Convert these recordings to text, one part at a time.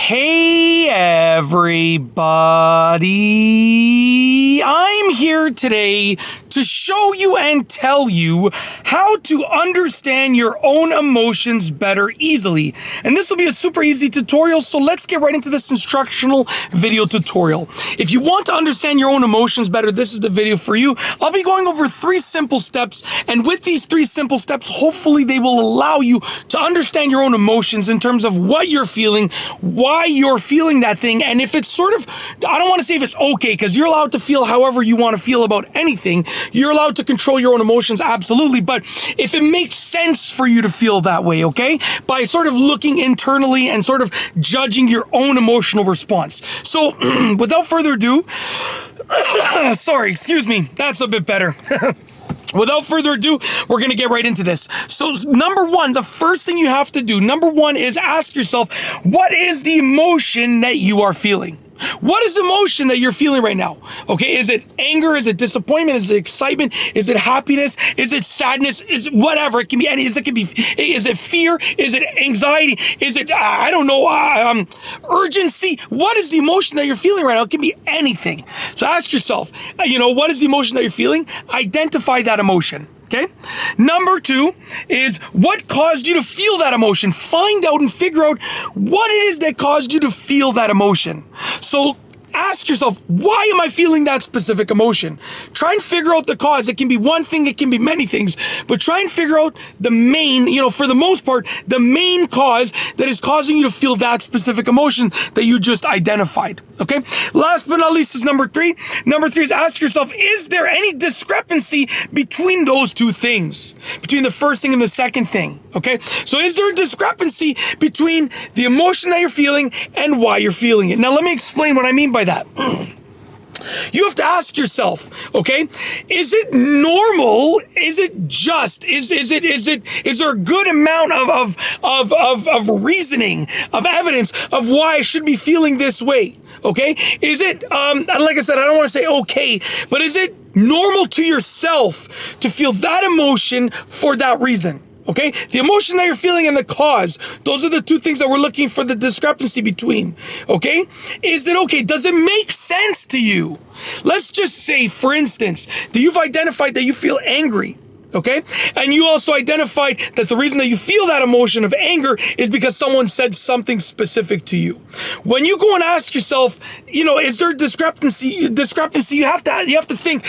Hey everybody, I'm here today to show you and tell you how to understand your own emotions better easily. And this will be a super easy tutorial, so let's get right into this instructional video tutorial. If you want to understand your own emotions better, this is the video for you. I'll be going over 3 simple steps, and with these 3 simple steps, hopefully they will allow you to understand your own emotions in terms of what you're feeling, why you're feeling that thing, and if it's sort of, I don't want to say if it's okay, because you're allowed to feel however you want to feel about anything. You're allowed to control your own emotions, absolutely, but if it makes sense for you to feel that way, okay? By sort of looking internally and sort of judging your own emotional response. So, without further ado, sorry, excuse me, that's a bit better. Without further ado, we're going to get right into this. So number 1, the first thing you have to do, number 1 is ask yourself, what is the emotion that you are feeling? What is the emotion that you're feeling right now? Okay, is it anger? Is it disappointment? Is it excitement? Is it happiness? Is it sadness? Is it whatever? It can be any. Is it fear? Is it anxiety? Is it I don't know, urgency? What is the emotion that you're feeling right now? It can be anything. So ask yourself, what is the emotion that you're feeling? Identify that emotion. Okay. Number 2 is what caused you to feel that emotion. Find out and figure out what it is that caused you to feel that emotion. So ask yourself, why am I feeling that specific emotion? Try and figure out the cause. It can be one thing, it can be many things, but try and figure out the main, for the most part, the main cause that is causing you to feel that specific emotion that you just identified. Okay. Last but not least is number 3. Number 3 is ask yourself, is there any discrepancy between those 2 things? Between the first thing and the second thing? Okay. So is there a discrepancy between the emotion that you're feeling and why you're feeling it? Now let me explain what I mean by that. You have to ask yourself, okay, is it normal? Is it just? Is there a good amount of reasoning, of evidence of why I should be feeling this way? Okay, is it like I said, I don't want to say okay, but is it normal to yourself to feel that emotion for that reason? Okay, the emotion that you're feeling and the cause, those are the 2 things that we're looking for the discrepancy between. Okay, is it okay? Does it make sense to you? Let's just say, for instance, that you've identified that you feel angry. Okay, and you also identified that the reason that you feel that emotion of anger is because someone said something specific to you. When you go and ask yourself, is there a discrepancy? You have to think,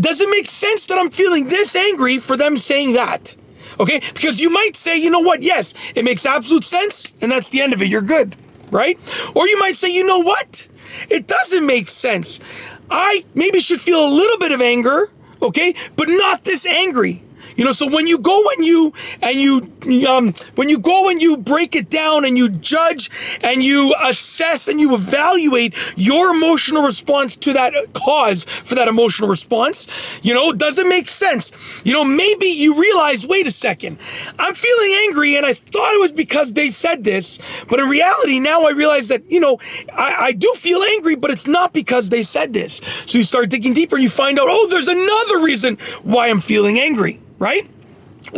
does it make sense that I'm feeling this angry for them saying that? Okay, because you might say, you know what, yes, it makes absolute sense, and that's the end of it, you're good, right? Or you might say, you know what, it doesn't make sense. I maybe should feel a little bit of anger, okay, but not this angry. So when you go and you break it down and you judge and you assess and you evaluate your emotional response to that cause for that emotional response, does it make sense? Maybe you realize, wait a second, I'm feeling angry and I thought it was because they said this, but in reality, now I realize that, I do feel angry, but it's not because they said this. So you start digging deeper and you find out, oh, there's another reason why I'm feeling angry. Right?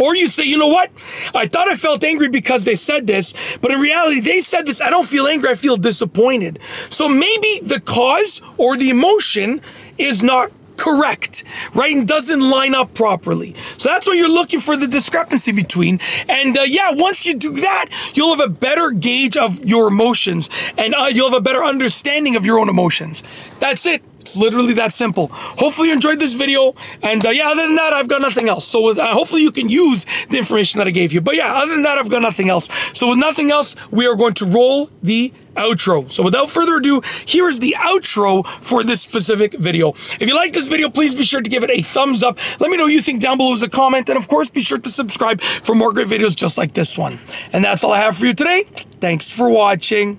Or you say, you know what? I thought I felt angry because they said this, but in reality, they said this. I don't feel angry. I feel disappointed. So maybe the cause or the emotion is not correct, right? And doesn't line up properly. So that's what you're looking for, the discrepancy between. And once you do that, you'll have a better gauge of your emotions and you'll have a better understanding of your own emotions. That's it. It's literally that simple. Hopefully you enjoyed this video. And other than that, I've got nothing else. So hopefully you can use the information that I gave you. But other than that, I've got nothing else. So with nothing else, we are going to roll the outro. So without further ado, here is the outro for this specific video. If you like this video, please be sure to give it a thumbs up. Let me know what you think down below as a comment. And of course, be sure to subscribe for more great videos just like this one. And that's all I have for you today. Thanks for watching.